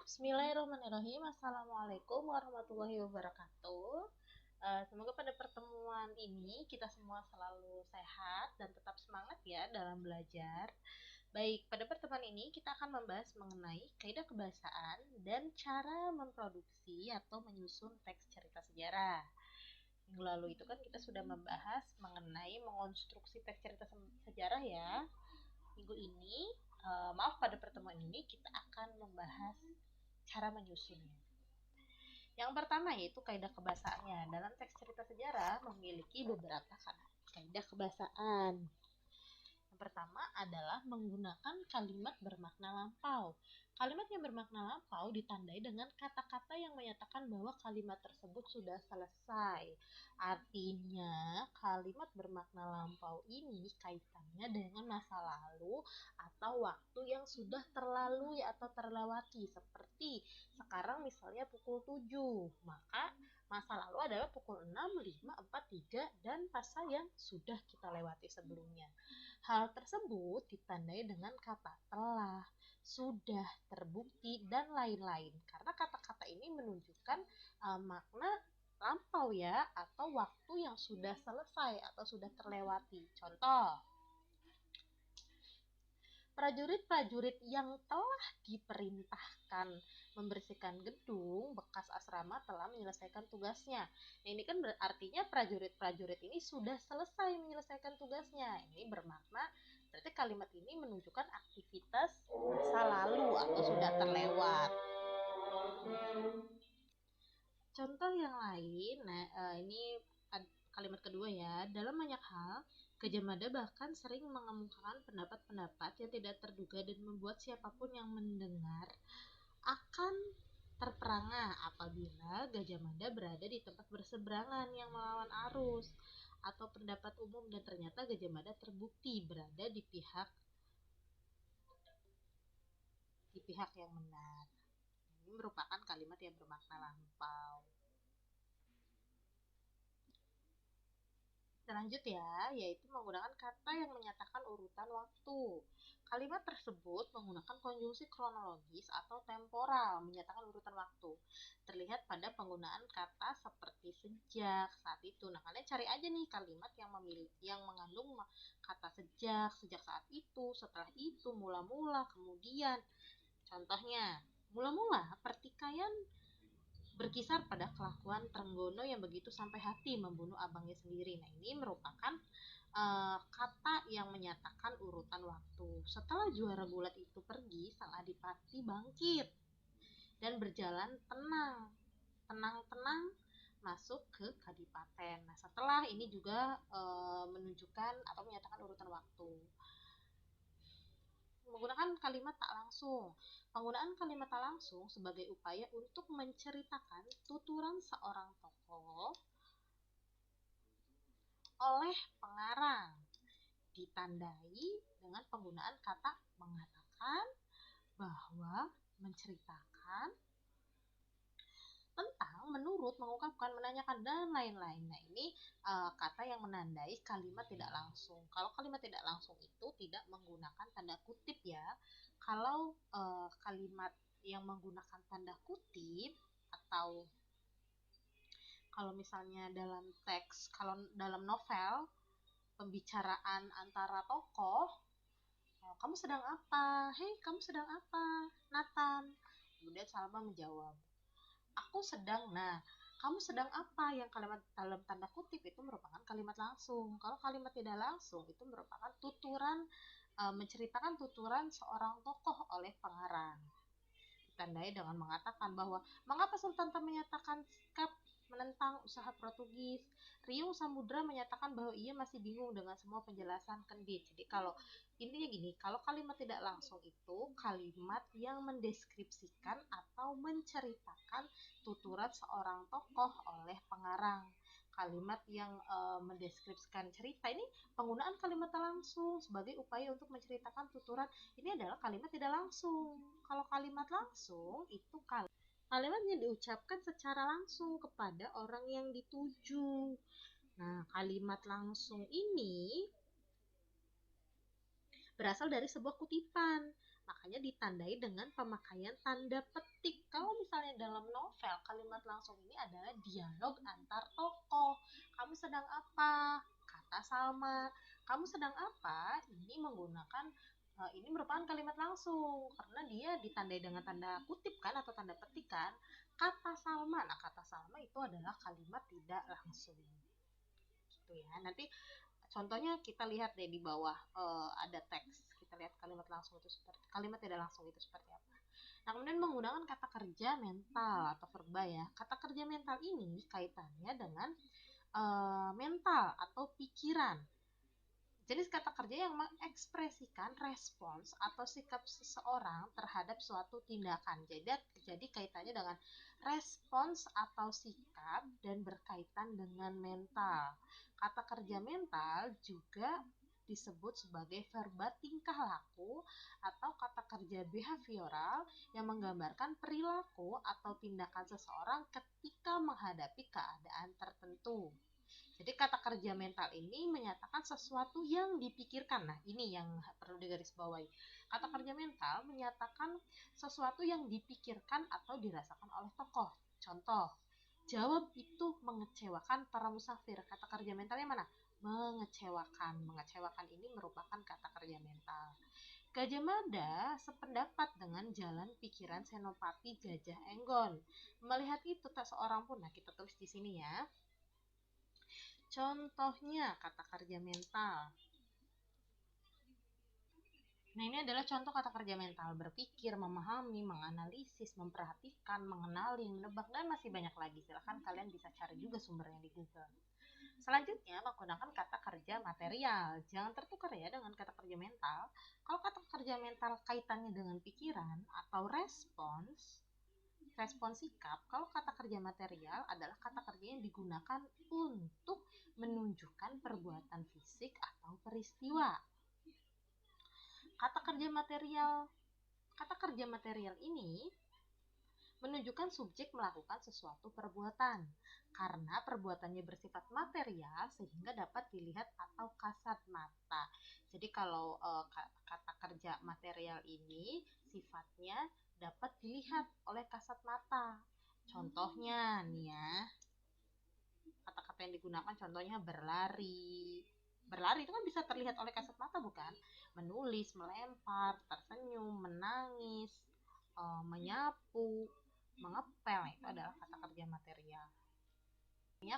Bismillahirrahmanirrahim. Assalamualaikum warahmatullahi wabarakatuh. Semoga pada pertemuan ini kita semua selalu sehat dan tetap semangat ya dalam belajar. Baik, pada pertemuan ini kita akan membahas mengenai kaidah kebahasaan dan cara memproduksi atau menyusun teks cerita sejarah. Minggu lalu itu kan kita sudah membahas mengenai mengonstruksi teks cerita sejarah ya. Minggu ini, maaf, pada pertemuan ini kita akan membahas cara menyusunnya. Yang pertama yaitu kaidah kebahasaannya. Dalam teks cerita sejarah memiliki beberapa kaidah kebahasaan. Yang pertama adalah menggunakan kalimat bermakna lampau. Kalimat yang bermakna lampau ditandai dengan kata-kata yang menyatakan bahwa kalimat tersebut sudah selesai. Artinya, kalimat bermakna lampau ini kaitannya dengan masa lalu atau waktu yang sudah terlalui atau terlewati. Seperti sekarang misalnya pukul 7, maka masa lalu adalah pukul 6, 5, 4, 3, dan masa yang sudah kita lewati sebelumnya. Hal tersebut ditandai dengan kata telah, sudah, terbukti, dan lain-lain. Karena kata-kata ini menunjukkan makna lampau ya, atau waktu yang sudah selesai atau sudah terlewati. Contoh, prajurit-prajurit yang telah diperintahkan membersihkan gedung bekas asrama telah menyelesaikan tugasnya. Nah, ini kan artinya prajurit-prajurit ini sudah selesai menyelesaikan tugasnya. Ini bermakna berarti kalimat ini menunjukkan aktivitas masa lalu atau sudah terlewat. Contoh yang lain, ini kalimat kedua ya. Dalam banyak hal, Gajah Mada bahkan sering mengemukakan pendapat-pendapat yang tidak terduga dan membuat siapapun yang mendengar akan terperangah apabila Gajah Mada berada di tempat berseberangan yang melawan arus atau pendapat umum dan ternyata Gajah Mada terbukti berada di pihak yang benar. Ini merupakan kalimat yang bermakna lampau. Lanjut ya, yaitu menggunakan kata yang menyatakan urutan waktu. Kalimat tersebut menggunakan konjungsi kronologis atau temporal, menyatakan urutan waktu. Terlihat pada penggunaan kata seperti sejak, saat itu. Nah, kalian cari aja nih kalimat yang mengandung kata sejak saat itu, setelah itu, mula-mula, kemudian. Contohnya, mula-mula pertikaian berkisar pada kelakuan Trenggono yang begitu sampai hati membunuh abangnya sendiri. Nah, ini merupakan kata yang menyatakan urutan waktu. Setelah juara gulat itu pergi, sang adipati bangkit dan berjalan tenang masuk ke kadipaten. Nah, setelah ini juga menunjukkan atau menyatakan urutan waktu. Menggunakan kalimat tak langsung. Penggunaan kalimat tak langsung sebagai upaya untuk menceritakan tuturan seorang tokoh oleh pengarang, ditandai dengan penggunaan kata mengatakan, bahwa, menceritakan, tentang, menurut, mengungkapkan, menanyakan, dan lain-lain. Nah, ini kata yang menandai kalimat tidak langsung. Kalau kalimat tidak langsung itu tidak menggunakan tanda kutip ya. Kalau kalimat yang menggunakan tanda kutip atau kalau misalnya dalam teks, kalau dalam novel, pembicaraan antara tokoh, kamu sedang apa? Hei, kamu sedang apa? Nathan. Kemudian Salma menjawab, aku sedang. Nah, kamu sedang apa? Yang kalimat dalam tanda kutip itu merupakan kalimat langsung. Kalau kalimat tidak langsung itu merupakan tuturan, menceritakan tuturan seorang tokoh oleh pengarang. Ditandai dengan mengatakan bahwa mengapa Sultan tak menyatakan sikap menentang usaha Portugis. Riung Samudra menyatakan bahwa ia masih bingung dengan semua penjelasan Kendit. Jadi kalau intinya gini, kalau kalimat tidak langsung itu kalimat yang mendeskripsikan atau menceritakan tuturan seorang tokoh oleh pengarang. Kalimat yang mendeskripsikan cerita ini penggunaan kalimat tak langsung sebagai upaya untuk menceritakan tuturan ini adalah kalimat tidak langsung. Kalau kalimat langsung itu kalimatnya diucapkan secara langsung kepada orang yang dituju. Nah, kalimat langsung ini berasal dari sebuah kutipan. Makanya ditandai dengan pemakaian tanda petik Kalau misalnya dalam novel, kalimat langsung ini adalah dialog antar tokoh. Kamu sedang apa? Kata Salma. Kamu sedang apa? Ini menggunakan ini merupakan kalimat langsung karena dia ditandai dengan tanda kutip kan atau tanda petik kan. Kata Salma. Nah, kata Salma itu adalah kalimat tidak langsung. Gitu ya. Nanti contohnya kita lihat deh di bawah ada teks. Kita lihat kalimat langsung itu seperti kalimat tidak langsung itu seperti apa. Nah, kemudian menggunakan kata kerja mental atau verba ya. Kata kerja mental ini kaitannya dengan mental atau pikiran. Jenis kata kerja yang mengekspresikan respons atau sikap seseorang terhadap suatu tindakan. Jadi kaitannya dengan respons atau sikap dan berkaitan dengan mental. Kata kerja mental juga disebut sebagai verba tingkah laku atau kata kerja behavioral yang menggambarkan perilaku atau tindakan seseorang ketika menghadapi keadaan tertentu. Jadi kata kerja mental ini menyatakan sesuatu yang dipikirkan. Nah, ini yang perlu digarisbawahi. Kata kerja mental menyatakan sesuatu yang dipikirkan atau dirasakan oleh tokoh. Contoh, jawab itu mengecewakan para musafir. Kata kerja mentalnya mana? Mengecewakan. Mengecewakan ini merupakan kata kerja mental. Gajah Mada sependapat dengan jalan pikiran Senopati Gajah Enggon. Melihat itu tak seorang pun. Nah, kita tulis di sini ya. Contohnya kata kerja mental. Nah, ini adalah contoh kata kerja mental. Berpikir, memahami, menganalisis, memperhatikan, mengenali, menebak, dan masih banyak lagi. Silahkan kalian bisa cari juga sumbernya di Google. Selanjutnya, menggunakan kata kerja material. Jangan tertukar ya dengan kata kerja mental. Kalau kata kerja mental kaitannya dengan pikiran atau respons sikap, kalau kata kerja material adalah kata kerja yang digunakan untuk menunjukkan perbuatan fisik atau peristiwa. Kata kerja material ini menunjukkan subjek melakukan sesuatu perbuatan karena perbuatannya bersifat material sehingga dapat dilihat atau kasat mata. Jadi kalau kata kerja material ini sifatnya dapat dilihat oleh kasat mata. Contohnya nih ya, kata-kata yang digunakan contohnya berlari. Berlari itu kan bisa terlihat oleh kasat mata bukan? Menulis, melempar, tersenyum, menangis, menyapu, mengepel, itu adalah kata kerja material.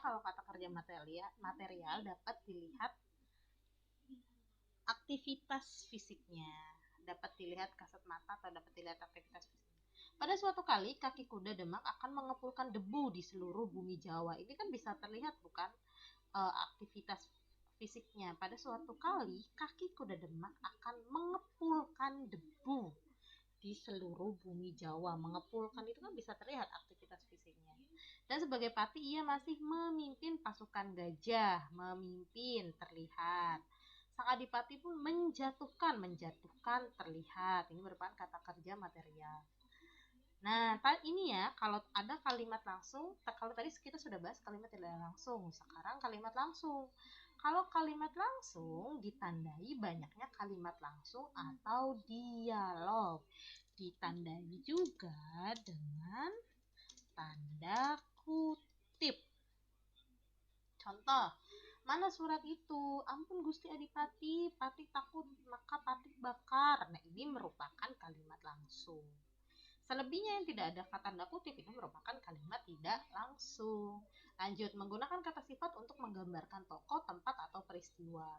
Kalau kata kerja material dapat dilihat aktivitas fisiknya, dapat dilihat kasat mata atau dapat dilihat aktivitas fisiknya. Pada suatu kali kaki kuda Demak akan mengepulkan debu di seluruh bumi Jawa. Ini kan bisa terlihat bukan aktivitas fisiknya. Pada suatu kali kaki kuda Demak akan mengepulkan debu di seluruh bumi Jawa. Mengepulkan itu kan bisa terlihat aktivitas fisiknya. Dan sebagai pati ia masih memimpin pasukan gajah. Memimpin terlihat. Sang adipati pun menjatuhkan terlihat. Ini merupakan kata kerja material. Nah, ini ya, kalau ada kalimat langsung, kalau tadi kita sudah bahas kalimat tidak langsung, sekarang kalimat langsung. Kalau kalimat langsung ditandai banyaknya kalimat langsung atau dialog. Ditandai juga dengan tanda kutip. Contoh, mana surat itu? Ampun Gusti Adipati, Pati takut maka Pati bakar. Nah, ini merupakan kalimat langsung. Selebihnya yang tidak ada kata tanda kutip itu merupakan kalimat tidak langsung. Lanjut, menggunakan kata sifat untuk menggambarkan tokoh, tempat, atau peristiwa.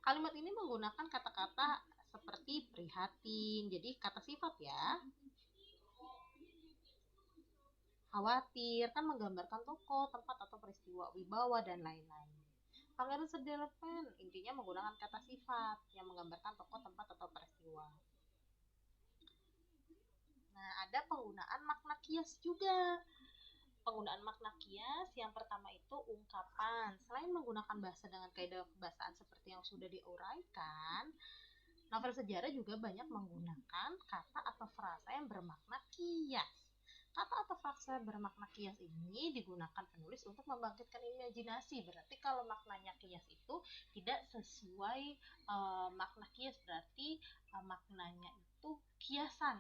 Kalimat ini menggunakan kata-kata seperti prihatin, jadi kata sifat ya. Khawatir kan menggambarkan tokoh, tempat, atau peristiwa, wibawa, dan lain-lain. Pangeran Sederpen intinya menggunakan kata sifat yang menggambarkan tokoh, tempat, atau peristiwa. Nah, ada penggunaan makna kias juga. Penggunaan makna kias yang pertama itu ungkapan. Selain menggunakan bahasa dengan kaidah kebahasaan seperti yang sudah diuraikan, novel sejarah juga banyak menggunakan kata atau frasa yang bermakna kias. Kata atau frasa bermakna kias ini digunakan penulis untuk membangkitkan imajinasi. Berarti kalau maknanya kias itu tidak sesuai makna kias, berarti maknanya itu kiasan.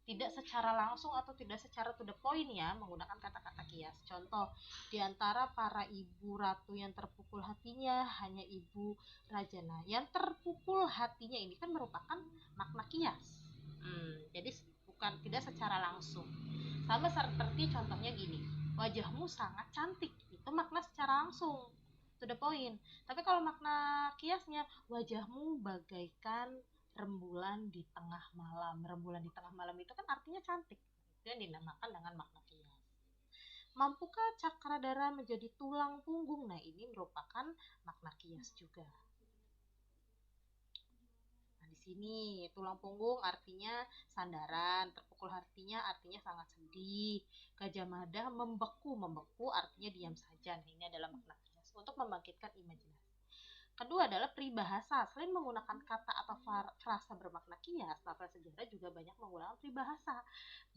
tidak secara langsung atau tidak secara to the point ya, menggunakan kata-kata kias. Contoh, di antara para ibu ratu yang terpukul hatinya hanya ibu raja. Nah, yang terpukul hatinya ini kan merupakan makna kias. Jadi bukan tidak secara langsung. Sama seperti contohnya gini, wajahmu sangat cantik, itu makna secara langsung, to the point. Tapi kalau makna kiasnya, wajahmu bagaikan rembulan di tengah malam. Rembulan di tengah malam itu kan artinya cantik. Itu yang dinamakan dengan makna kias. Mampukah cakradara menjadi tulang punggung? Nah, ini merupakan makna kias juga. Nah, di sini tulang punggung artinya sandaran, terpukul hatinya artinya sangat sedih. Gajah Mada membeku, membeku artinya diam saja. Nah, ini adalah makna kias untuk membangkitkan imajinasi. Kedua adalah peribahasa. Selain menggunakan kata atau frasa bermakna kias, novel sejarah juga banyak menggunakan peribahasa,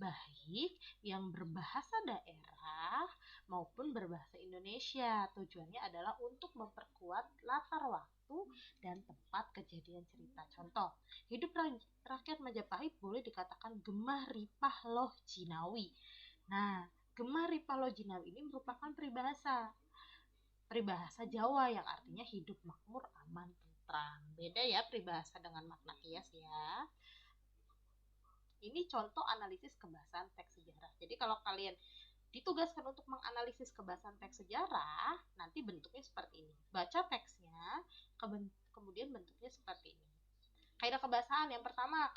baik yang berbahasa daerah maupun berbahasa Indonesia. Tujuannya adalah untuk memperkuat latar waktu dan tempat kejadian cerita. Contoh, hidup rakyat Majapahit boleh dikatakan gemah ripah loh jinawi. Nah, gemah ripah loh jinawi ini merupakan peribahasa Jawa yang artinya hidup makmur, aman, tentram. Beda ya peribahasa dengan makna kias ya. Ini contoh analisis kebahasan teks sejarah. Jadi kalau kalian ditugaskan untuk menganalisis kebahasan teks sejarah, nanti bentuknya seperti ini. Baca teksnya, kemudian bentuknya seperti ini. Kaidah kebahasaan yang pertama,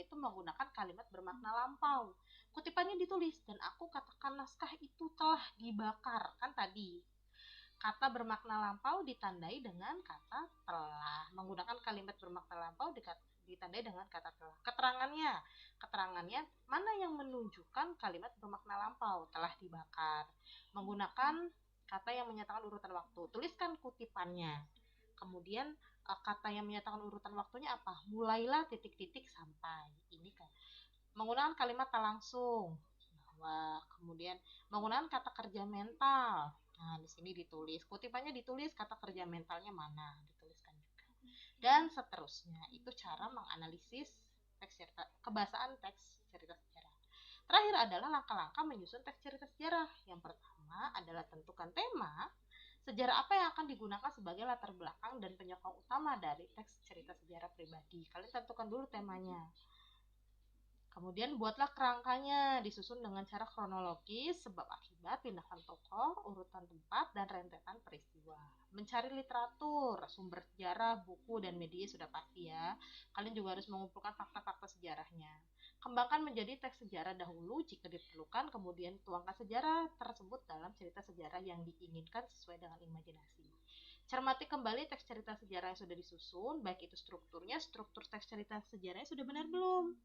itu menggunakan kalimat bermakna lampau. Kutipannya ditulis, dan aku katakan naskah itu telah dibakar. Kan tadi kata bermakna lampau ditandai dengan kata telah. Menggunakan kalimat bermakna lampau ditandai dengan kata telah. Keterangannya mana yang menunjukkan kalimat bermakna lampau? Telah dibakar. Menggunakan kata yang menyatakan urutan waktu. Tuliskan kutipannya. Kemudian kata yang menyatakan urutan waktunya apa? Mulailah titik-titik sampai. Ini kan. Menggunakan kalimat tak langsung. Kemudian menggunakan kata kerja mental. Nah, di sini ditulis, kutipannya ditulis, kata kerja mentalnya mana, dituliskan juga. Dan seterusnya, itu cara menganalisis kebahasaan teks cerita sejarah. Terakhir adalah langkah-langkah menyusun teks cerita sejarah. Yang pertama adalah tentukan tema, sejarah apa yang akan digunakan sebagai latar belakang dan penyokong utama dari teks cerita sejarah pribadi. Kalian tentukan dulu temanya. Kemudian buatlah kerangkanya, disusun dengan cara kronologis, sebab akibat, tindakan tokoh, urutan tempat, dan rentetan peristiwa. Mencari literatur, sumber sejarah, buku, dan media sudah pasti ya. Kalian juga harus mengumpulkan fakta-fakta sejarahnya. Kembangkan menjadi teks sejarah dahulu jika diperlukan, kemudian tuangkan sejarah tersebut dalam cerita sejarah yang diinginkan sesuai dengan imajinasi. Cermati kembali teks cerita sejarah yang sudah disusun, baik itu struktur teks cerita sejarahnya sudah benar belum?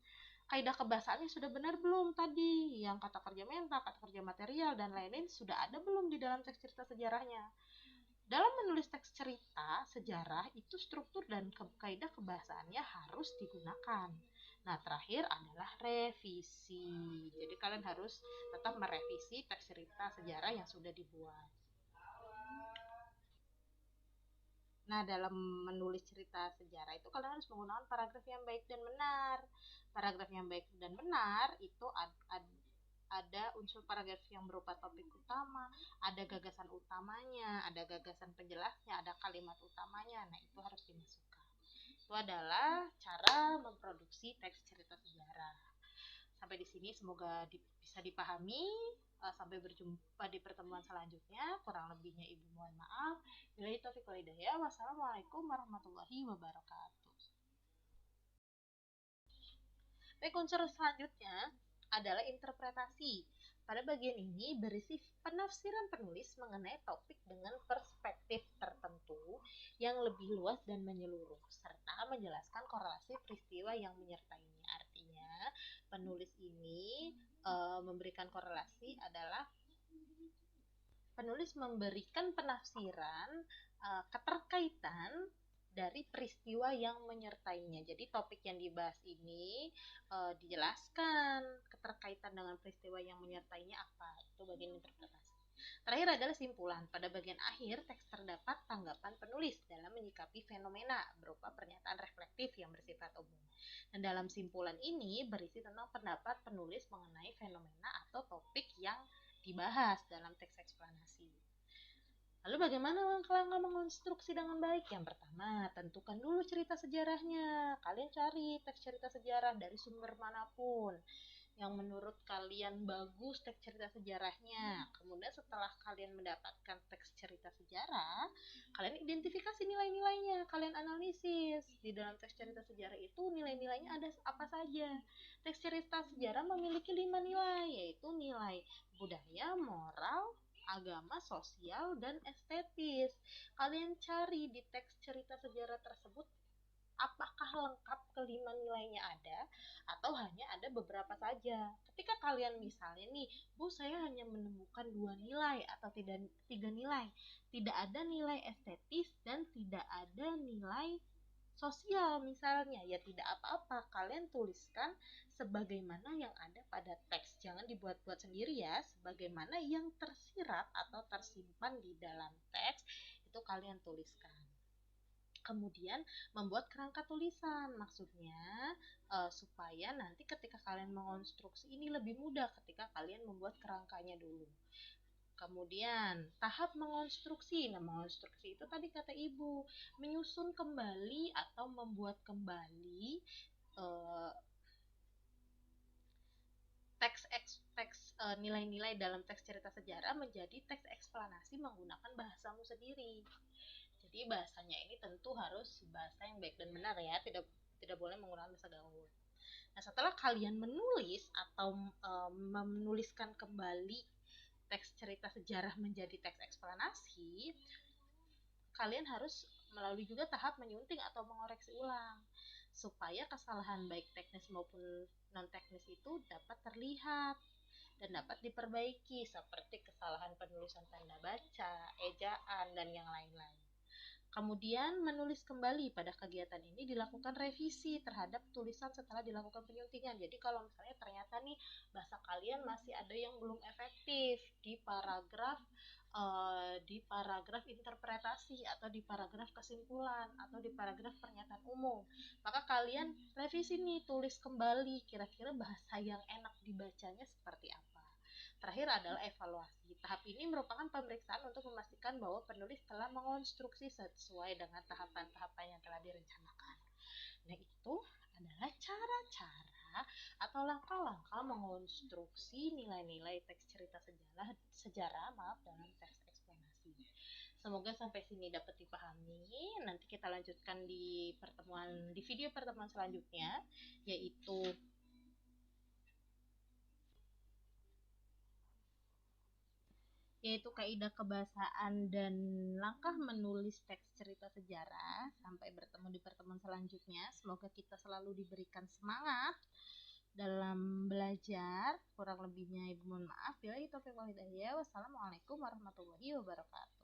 Kaidah kebahasaannya sudah benar belum tadi? Yang kata kerja mental, kata kerja material, dan lain-lain sudah ada belum di dalam teks cerita sejarahnya? Dalam menulis teks cerita sejarah itu struktur dan kaidah kebahasaannya harus digunakan. Nah, terakhir adalah revisi. Jadi kalian harus tetap merevisi teks cerita sejarah yang sudah dibuat. Nah, dalam menulis cerita sejarah itu kalian harus menggunakan paragraf yang baik dan benar. Paragraf yang baik dan benar itu ada unsur paragraf yang berupa topik utama, ada gagasan utamanya, ada gagasan penjelasnya, ada kalimat utamanya. Nah, itu harus dimasukkan. Itu adalah cara memproduksi teks cerita sejarah. Sampai di sini semoga bisa dipahami. Sampai berjumpa di pertemuan selanjutnya. Kurang lebihnya Ibu mohon maaf. Billahi taufiq wal hidayah. Wassalamualaikum warahmatullahi wabarakatuh. Baik, unsur selanjutnya adalah interpretasi. Pada bagian ini berisi penafsiran penulis mengenai topik dengan perspektif tertentu yang lebih luas dan menyeluruh, serta menjelaskan korelasi peristiwa yang menyertainya. Artinya, penulis ini memberikan korelasi adalah penulis memberikan penafsiran keterkaitan dari peristiwa yang menyertainya. Jadi topik yang dibahas ini dijelaskan keterkaitan dengan peristiwa yang menyertainya apa. Itu bagian interpretasi. Terakhir adalah simpulan. Pada bagian akhir, teks terdapat tanggapan penulis dalam menyikapi fenomena berupa pernyataan reflektif yang bersifat umum. Dan dalam simpulan ini berisi tentang pendapat penulis mengenai fenomena atau topik yang dibahas dalam teks eksplanasi. Lalu bagaimana langkah-langkah mengonstruksi dengan baik? Yang pertama, tentukan dulu cerita sejarahnya. Kalian cari teks cerita sejarah dari sumber manapun yang menurut kalian bagus teks cerita sejarahnya. Kemudian setelah kalian mendapatkan teks cerita sejarah, kalian identifikasi nilai-nilainya, kalian analisis. Di dalam teks cerita sejarah itu nilai-nilainya ada apa saja. Teks cerita sejarah memiliki 5 nilai, yaitu nilai budaya, moral, agama, sosial, dan estetis. Kalian cari di teks cerita sejarah tersebut apakah lengkap kelima nilainya ada atau hanya ada beberapa saja. Ketika kalian misalnya nih, Bu, saya hanya menemukan 2 nilai atau tidak 3 nilai, tidak ada nilai estetis dan tidak ada nilai sosial misalnya, ya tidak apa-apa, kalian tuliskan sebagaimana yang ada pada teks, jangan dibuat-buat sendiri ya, sebagaimana yang tersirat atau tersimpan di dalam teks itu kalian tuliskan. Kemudian membuat kerangka tulisan, maksudnya supaya nanti ketika kalian mengonstruksi ini lebih mudah ketika kalian membuat kerangkanya dulu. Kemudian tahap mengonstruksi. Nah, mengonstruksi itu tadi kata Ibu, menyusun kembali atau membuat kembali eh, nilai-nilai dalam teks cerita sejarah menjadi teks eksplanasi menggunakan bahasamu sendiri. Jadi bahasanya ini tentu harus bahasa yang baik dan benar ya, tidak tidak boleh menggunakan bahasa gaul. Nah, setelah kalian menulis atau menuliskan kembali teks cerita sejarah menjadi teks eksplanasi, kalian harus melalui juga tahap menyunting atau mengoreksi ulang supaya kesalahan baik teknis maupun non teknis itu dapat terlihat dan dapat diperbaiki seperti kesalahan penulisan tanda baca, ejaan, dan yang lain-lain. Kemudian menulis kembali. Pada kegiatan ini dilakukan revisi terhadap tulisan setelah dilakukan penyuntingan. Jadi kalau misalnya ternyata nih bahasa kalian masih ada yang belum efektif di paragraf interpretasi atau di paragraf kesimpulan atau di paragraf pernyataan umum, maka kalian revisi nih, tulis kembali kira-kira bahasa yang enak dibacanya seperti apa. Terakhir adalah evaluasi. Tahap ini merupakan pemeriksaan untuk memastikan bahwa penulis telah mengonstruksi sesuai dengan tahapan-tahapan yang telah direncanakan. Nah, itu adalah cara-cara atau langkah-langkah mengonstruksi nilai-nilai teks cerita sejarah dalam teks eksplanasi. Semoga sampai sini dapat dipahami. Nanti kita lanjutkan di video pertemuan selanjutnya, yaitu kaidah kebahasaan dan langkah menulis teks cerita sejarah. Sampai bertemu di pertemuan selanjutnya. Semoga kita selalu diberikan semangat dalam belajar. Kurang lebihnya Ibu mohon maaf. Wassalamualaikum warahmatullahi wabarakatuh.